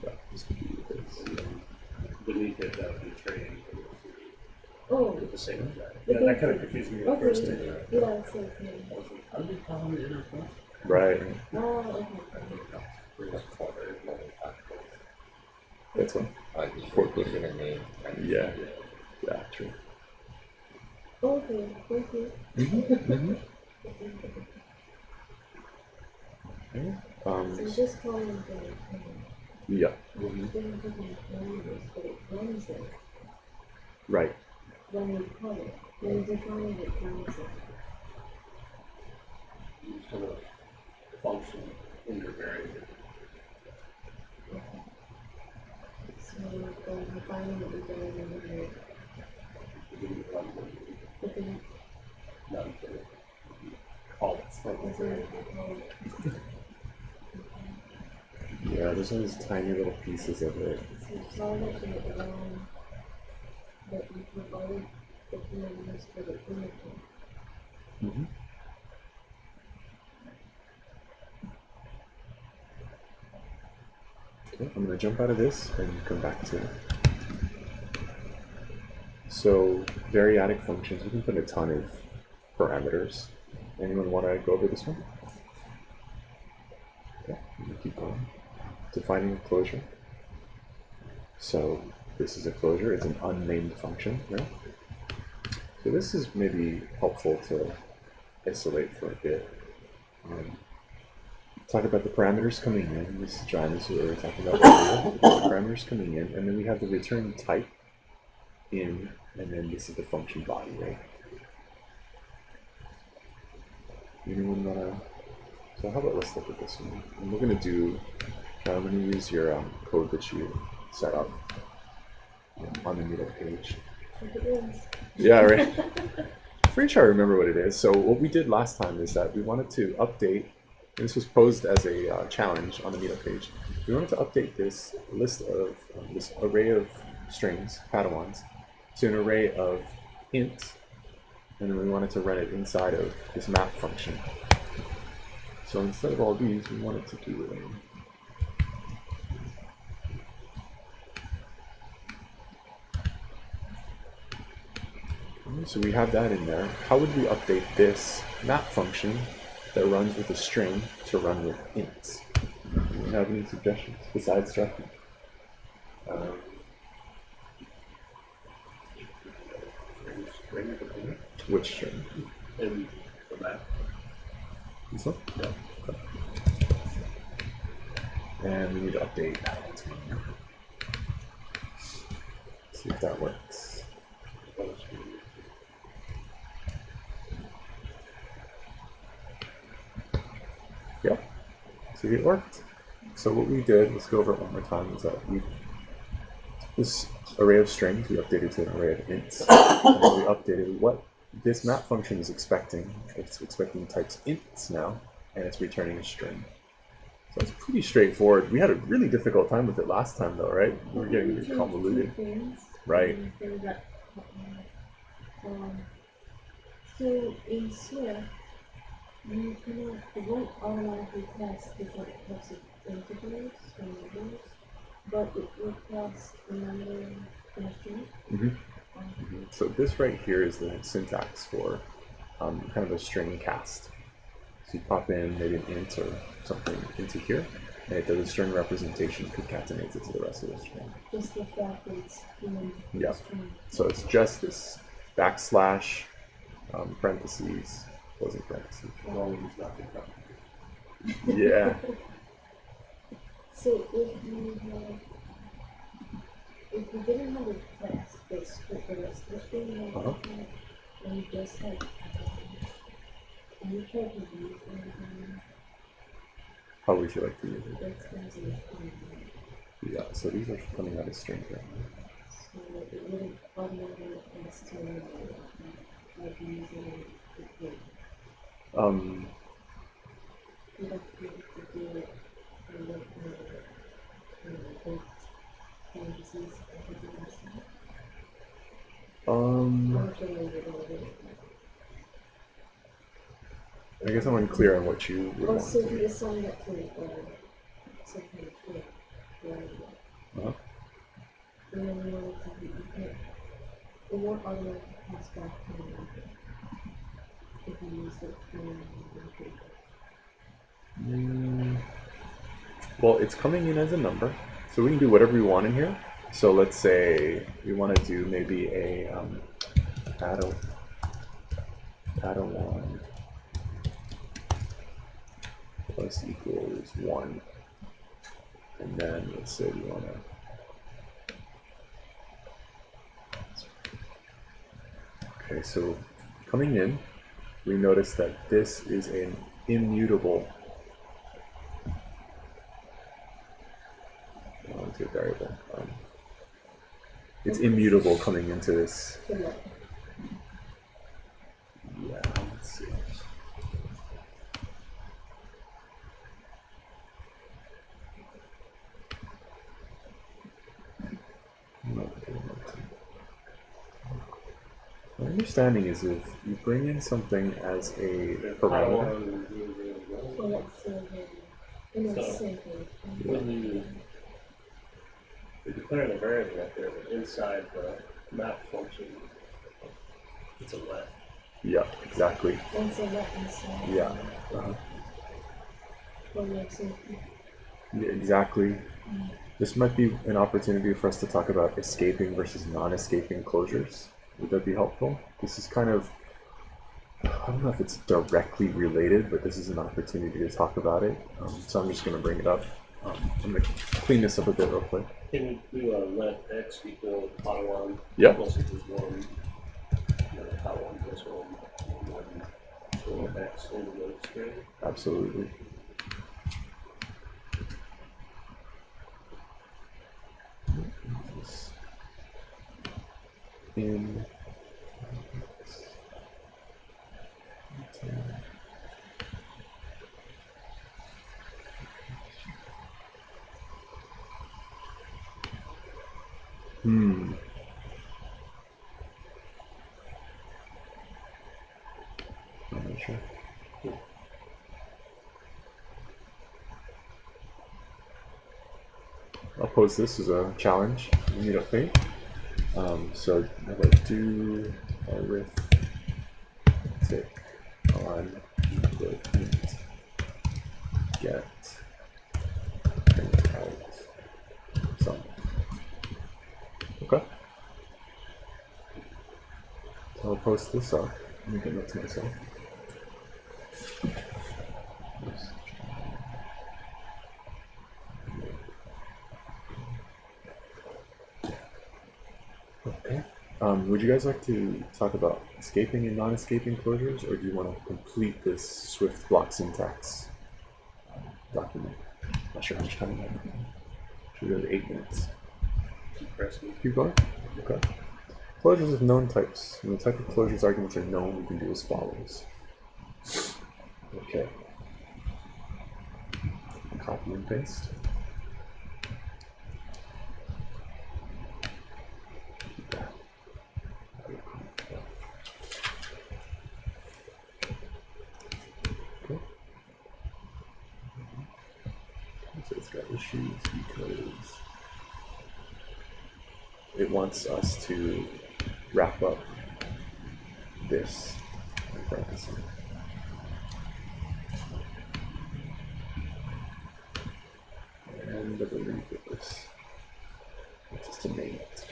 Yeah, this could be this. And then beneath it, that would be train. Oh, With the same effect. That kind of confused me at first. yeah, it's okay. How do you call it interface? Right. Oh, That's one. Using a name. Yeah. Yeah, true. okay, thank you. Mm-hmm. Okay. So just calling the Yeah. but it runs it Right. when you call it. When you define it, it runs it. You sort of function in your variable. So defining it, we go in here. You can run it. But then Not until you call it. what's it? Yeah, there's always tiny little pieces of it. So tell it the one that you provided the parameters for the image. Mm-hmm. Okay, I'm going to jump out of this and come back to it. So variadic functions, we can put a ton of parameters. Anyone want to go over this one? Okay, I'm going to keep going. Defining a closure. So this is a closure, it's an unnamed function, right? So this is maybe helpful to isolate for a bit. Talk about the parameters coming in. This is John, this is what we were talking about earlier. The parameters coming in, and then we have the return type in, and then this is the function body, right? Anyone wanna? So how about let's look at this one. And we're gonna do. I'm gonna use your code that you set up on the Meetup page. Yeah, right. Pretty sure I remember what it is. So what we did last time is that we wanted to update. And this was posed as a challenge on the Meetup page. We wanted to update this list of this array of strings, Padawans, to an array of ints, and then we wanted to run it inside of this map function. So instead of all these, we wanted to do it. So we have that in there. How would we update this map function that runs with a string to run with ints? Do you have any suggestions besides structure? Which string? And the map. This one? Yeah. Okay. And we need to update. See if that works. Yep. See, it worked. So what we did, let's go over it one more time, is that we this array of strings we updated to an array of ints. And then we updated what this map function is expecting. It's expecting types ints now, and it's returning a string. So it's pretty straightforward. We had a really difficult time with it last time, though, right? We were getting a bit convoluted. Right. So in Swift, you cannot, it won't automatically test different types of integers or numbers, but it will test a number in a string. Mm-hmm. So this right here is the syntax for kind of a string cast. So you pop in maybe an int or something into here, and it does a string representation, concatenates it to the rest of the string. Just the fact that it's in Yeah. string. So it's just this backslash, parentheses, closing parentheses. Yeah. So if we didn't have a text that split the rest of the string, and we just had and we tried to use anything How would you like to use it? that's in Yeah, so these are coming out of strings right now. so it wouldn't automatically test to like using it. You have to be able to do it and look both parentheses everything else. I guess I'm unclear on what you would want Also, to if do. you assign that to some kind of thing, Uh-huh. and then you want it to be, you can't, it won't automatically pass back to you if you use it Well, it's coming in as a number, so we can do whatever we want in here. So let's say we want to do maybe a Padawan plus equals 1, and then let's say we want to. Okay, so coming in, we notice that this is an immutable variable. It's immutable coming into this. Yeah, let's see. My understanding is if you bring in something as a parameter, Oh, that's so good. And it's the same thing. when you declare the variable up there, but inside the map function, it's a let. yeah, exactly. That's a let inside. Yeah. What makes it? Yeah, exactly. This might be an opportunity for us to talk about escaping versus non-escaping closures. Would that be helpful? This is kind of, I don't know if it's directly related, but this is an opportunity to talk about it. So I'm just going to bring it up. I'm going to clean this up a bit real quick. Can you do a let x equal pi 1 Yep. plus equals 1, pi 1 plus 1, and then x into the string? Absolutely. In I'm not sure. I'll pose this as a challenge in Meetup thing. So how about do arithmetic on the int get print out some. Okay. So I'll post this up. Let me get that to myself. Oops. Okay. Would you guys like to talk about escaping and non-escaping closures, or do you want to complete this Swift block syntax document? Not sure how much time we have. Should we go to 8 minutes? Keep going? Okay. Closures with known types. When the type of closures arguments are known, we can do as follows. Okay. Copy and paste. Okay. So it's got issues because it wants us to wrap up this in parentheses. And I believe it was just to name it.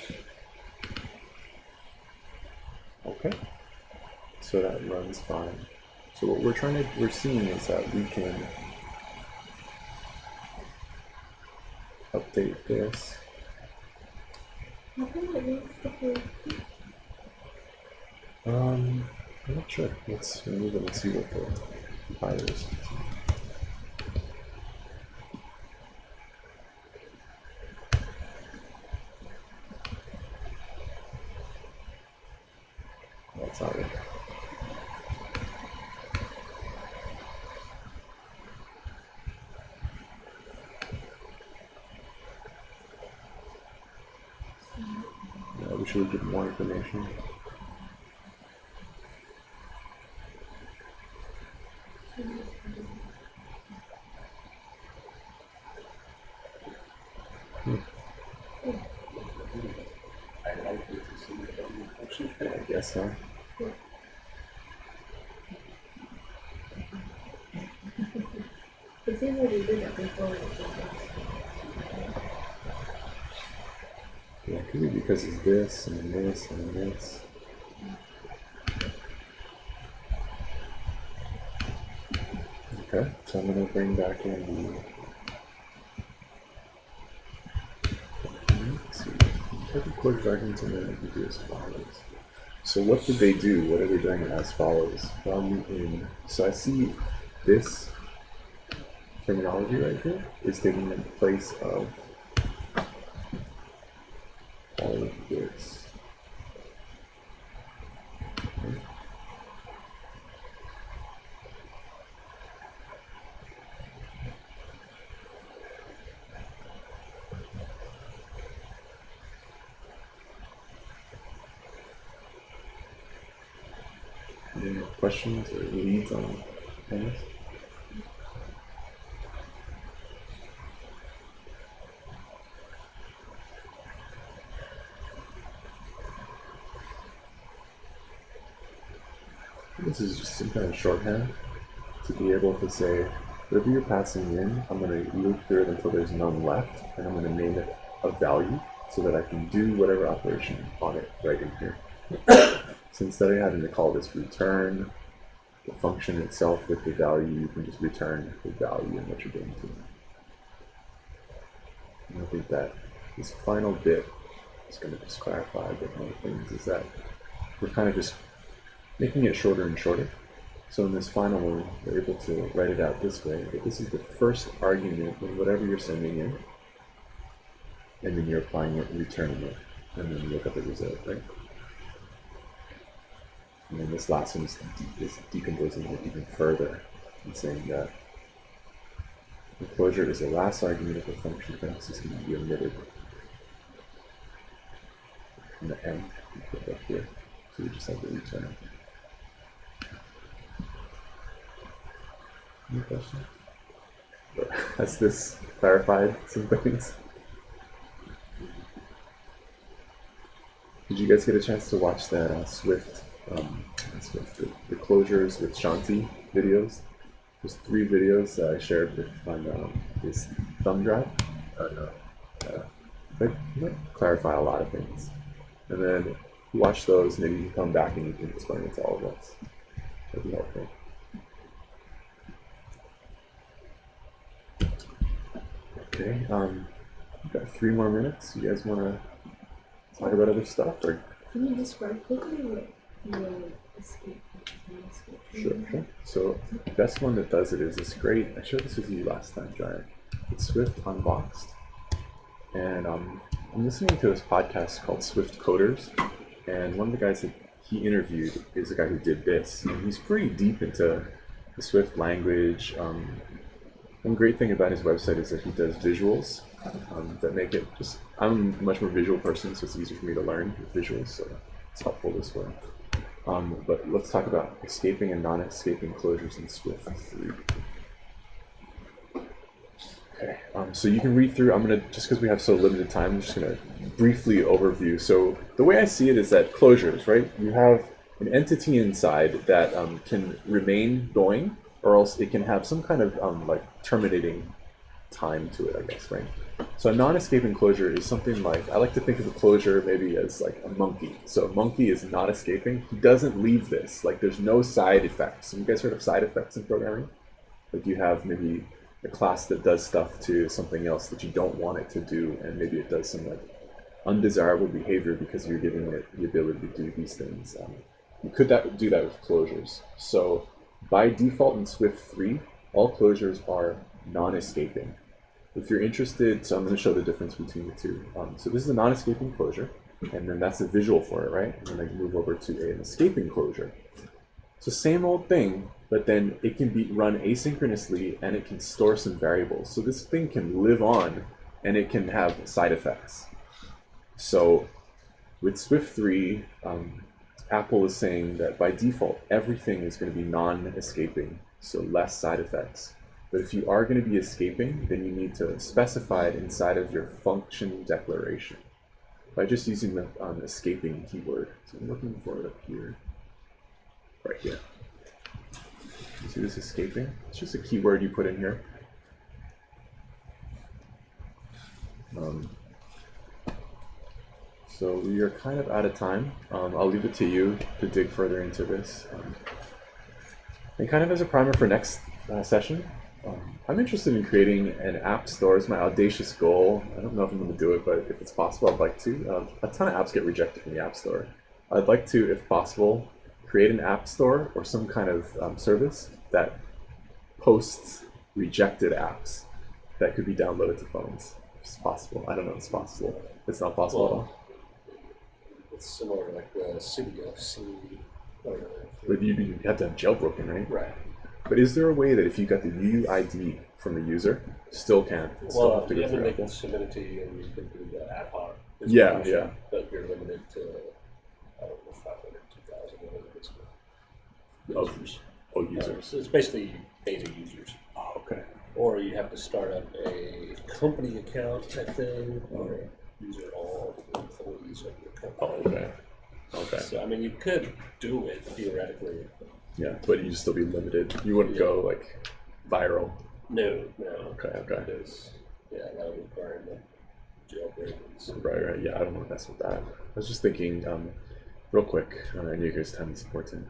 Okay. So that runs fine. So what we're seeing is that we can update this. How come it makes the whole I'm not sure. Let's remove it and see what the compiler is. That's not it. Yeah, we should give more information. I guess so. It seems like we did that before. Yeah, it could be because it's this and this and this. Okay, so I'm going to bring back in the. Let's see. Type of closure arguments and then we can do as follows. So what did they do? What are they doing as follows? So I see this terminology right here is taking the place of all of this. Okay. Any questions or leads on this? This is just some kind of shorthand to be able to say, whatever you're passing in, I'm going to loop through it until there's none left, and I'm going to name it a value so that I can do whatever operation on it right in here. So instead of having to call this return the function itself with the value, you can just return the value and what you're doing to it. And I think that this final bit is going to just clarify a bit more things, is that we're kind of just making it shorter and shorter. So in this final one, we're able to write it out this way, that this is the first argument in whatever you're sending in, and then you're applying it and returning it, and then you look at the result, right? And then this last one is decomposing it even further and saying that the closure is the last argument of the function x is going to be omitted from the end. You put that here, so we just have the return. Any questions? Has this clarified some things? Did you guys get a chance to watch that Swift, the closures with Shanti videos? There's 3 videos that I shared with on this thumb drive. No. They clarify a lot of things. And then if you watch those, maybe you can come back and you can explain it to all of us. That'd be helpful. Okay, we've got 3 more minutes. You guys want to talk about other stuff? Or? Can you describe quickly what your escape? Sure. So the best one that does it is this great, I showed this with you last time, Giant. It's Swift Unboxed. And I'm listening to this podcast called Swift Coders. And one of the guys that he interviewed is the guy who did this. And he's pretty deep into the Swift language. One great thing about his website is that he does visuals that make it just, I'm a much more visual person, so it's easier for me to learn with visuals, so it's helpful this way. But let's talk about escaping and non-escaping closures in Swift 3. Okay, so you can read through, I'm going to, just because we have so limited time, I'm just going to briefly overview. So the way I see it is that closures, right? You have an entity inside that can remain going, or else it can have some kind of like terminating time to it, I guess, right? So a non-escaping closure is something like, I like to think of a closure maybe as like a monkey. So a monkey is not escaping. He doesn't leave this. Like there's no side effects. Have you guys heard of side effects in programming? Like you have maybe a class that does stuff to something else that you don't want it to do, and maybe it does some like undesirable behavior because you're giving it the ability to do these things. You could do that with closures. So by default in Swift 3, all closures are non-escaping. If you're interested, so I'm going to show the difference between the two. So this is a non-escaping closure, and then that's the visual for it, right? And then I can move over to an escaping closure. So same old thing, but then it can be run asynchronously, and it can store some variables. So this thing can live on, and it can have side effects. So with Swift 3, Apple is saying that by default, everything is going to be non-escaping, so less side effects. But if you are going to be escaping, then you need to specify it inside of your function declaration by just using the escaping keyword. So I'm looking for it up here, right here. You see this escaping? It's just a keyword you put in here. So we are kind of out of time. I'll leave it to you to dig further into this. And kind of as a primer for next session, I'm interested in creating an app store. It's my audacious goal. I don't know if I'm going to do it, but if it's possible, I'd like to. A ton of apps get rejected from the App Store. I'd like to, if possible, create an app store or some kind of service that posts rejected apps that could be downloaded to phones. If it's possible. I don't know if it's possible. It's not possible at all. It's similar to like the CDFC. But you have to have jailbroken, right? Right. But is there a way that if you got the UUID from the user, still can't? Still have to go through they Apple? can submit it to you and you can do the ad hoc. Yeah. But you're limited to, I don't know, 500, 2,000, whatever it is. Of users. users. So it's basically beta users. Oh, okay. Or you have to start up a company account type thing, or these are all employees of your company. Oh, okay. Okay. So I mean, you could do it theoretically. Yeah, but you'd still be limited. You wouldn't go like viral. No. Okay. Because that would require the jailbreak. Right. Yeah, I don't want to mess with that. I was just thinking, real quick. I know you guys' time is important.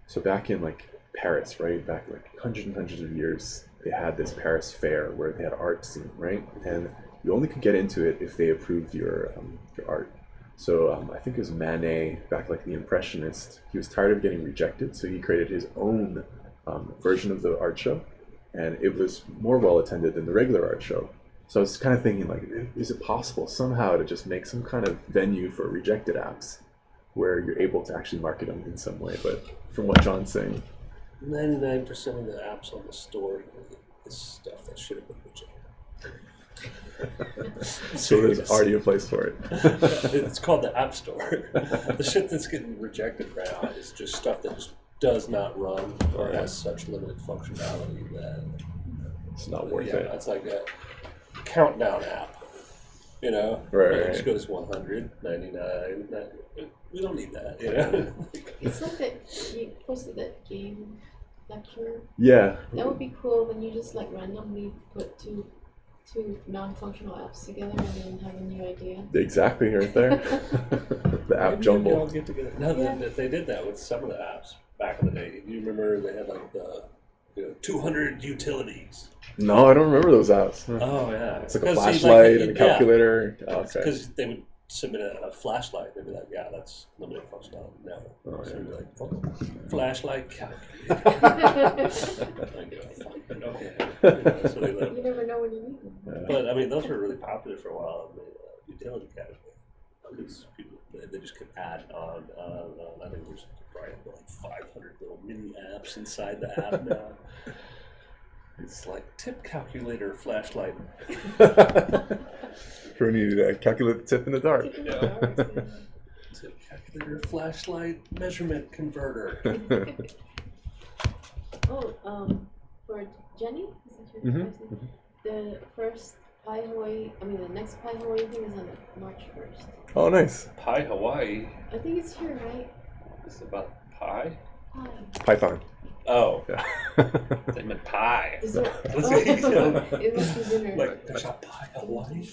So back in like Paris, right? Back like hundreds and hundreds of years, they had this Paris fair where they had art scene, right? And you only could get into it if they approved your art. So I think it was Manet, back like the Impressionist. He was tired of getting rejected, so he created his own version of the art show, and it was more well attended than the regular art show. So I was kind of thinking, like, is it possible somehow to just make some kind of venue for rejected apps, where you're able to actually market them in some way? But from what John's saying, 99% of the apps on the store is stuff that should have been rejected. So there's already a place for it. It's called the App Store. The shit that's getting rejected now is just stuff that just does not run or has such limited functionality that it's not worth it. It's like a countdown app. You know, Right. It just goes 100, 99. We don't need that. You know, It's like that you posted that game lecture. Yeah. That would be cool when you just like randomly put two non-functional apps together and then have a new idea. Exactly, right there. The app maybe jumble. we all get together. No, they did that with some of the apps back in the day. You remember they had like the 200 utilities. No, I don't remember those apps. Oh yeah, It's like a flashlight and a calculator. Yeah. Oh, okay. Because they would submit a flashlight. They'd be like, "Yeah, that's limited functionality." No, so you'd be like, "Oh, flashlight calculator." Okay. So they let You never know when you need them. But I mean, those were really popular for a while in the utility category because people they just could add on. I think there's probably like 500 little mini apps inside the app now. It's like tip calculator, flashlight. For me to calculate the tip in the dark. Tip calculator, flashlight, measurement converter. For Jenny, is that Mm-hmm. your person? The first Pi Hawaii, the next Pi Hawaii thing is on March 1st. Oh, nice. Pi Hawaii. I think it's here, right? It's about pie. Pi. Python. Oh, Yeah. they meant pie. Is there, Let's oh, see. it must be dinner. Like, there's a Pi Hawaii.